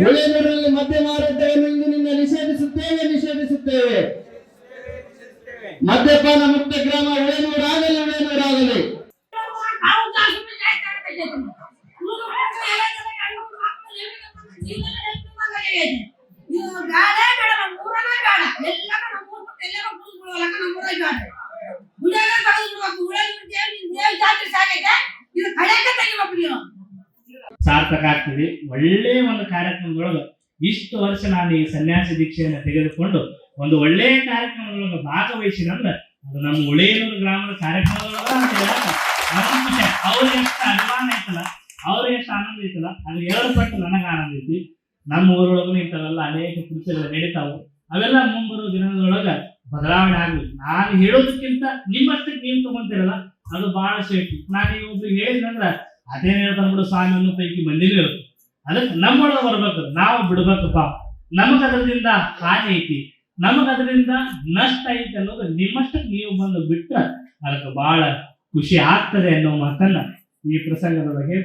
ಒಳ್ಳೆಯದರಲ್ಲಿ ಮದ್ಯ ಮಾರಾಟವನ್ನು ಇಂದಿನಿಂದ ನಿಷೇಧಿಸುತ್ತೇವೆ. ಮದ್ಯಪಾನ ಮುಕ್ತ ಗ್ರಾಮ ಒಳ್ಳೆಯನೂರಾಗಲಿ. ಸಾರ್ಥಕ ಆಗ್ತದೆ. ಒಳ್ಳೆ ಒಂದು ಕಾರ್ಯಕ್ರಮದೊಳಗೆ ಇಷ್ಟು ವರ್ಷ ನಾನು ಈ ಸನ್ಯಾಸಿ ದೀಕ್ಷೆಯನ್ನು ತೆಗೆದುಕೊಂಡು ಒಂದು ಒಳ್ಳೆಯ ಕಾರ್ಯಕ್ರಮದೊಳಗೆ ಭಾಗವಹಿಸಿದಂದ್ರೆ ಅದು ನಮ್ಮ ಒಳ್ಳೆಯನೂರು ಗ್ರಾಮದ ಕಾರ್ಯಕ್ರಮದೊಳಗ ಅಂತ ಹೇಳಕ್ ಅವ್ರಿಗೆ ಎಷ್ಟು ಅಭಿಮಾನ ಐತಲ್ಲ, ಅವ್ರಿಗೆ ಎಷ್ಟು ಆನಂದ ಐತಲ್ಲ, ಅದು 2 ಪಟ್ಟು ನನಗೆ ಆನಂದ ಐತಿ. ನಮ್ಮ ಊರೊಳಗೂ ಇಂಥವೆಲ್ಲ ಅನೇಕ ಕೃತ್ಯಗಳು ನಡೀತಾವು. ಅವೆಲ್ಲ ಮುಂಬರುವ ದಿನದೊಳಗ ಬದಲಾವಣೆ ಆಗ್ಲಿ. ನಾನು ಹೇಳೋದಕ್ಕಿಂತ ನಿಮ್ಮಷ್ಟಕ್ಕೆ ನೀವು ತಗೊಂತೀರಲ್ಲ, ಅದು ಬಹಳ ಸೇಫ್ಟಿ. ನಾನು ಒಬ್ರಿಗೆ ಹೇಳಿದ್ರಂದ್ರ ಅದೇನ್ ಹೇಳ್ತಾರ ಬಿಡು ಸ್ವಾಮಿ ಅನ್ನೋ ಪೈಕಿ ಮಂದಿನೂ ಇರುತ್ತೆ. ಅದಕ್ಕೆ ನಮ್ಮೊಳಗೆ ಬರ್ಬೇಕು, ನಾವು ಬಿಡ್ಬೇಕಪ್ಪ. ನಮಗ್ ಅದರಿಂದ ಹಾನಿ ಐತಿ, ನಮಗ್ ಅದರಿಂದ ನಷ್ಟ ಐತಿ ಅನ್ನೋದು ನಿಮ್ಮಷ್ಟಕ್ಕೆ ನೀವು ಬಂದು ಬಿಟ್ರ ಅದಕ್ಕೆ ಬಹಳ ಖುಷಿ ಆಗ್ತದೆ ಅನ್ನೋ ಮಾತನ್ನ ಈ ಪ್ರಸಂಗದೊಳಗೆ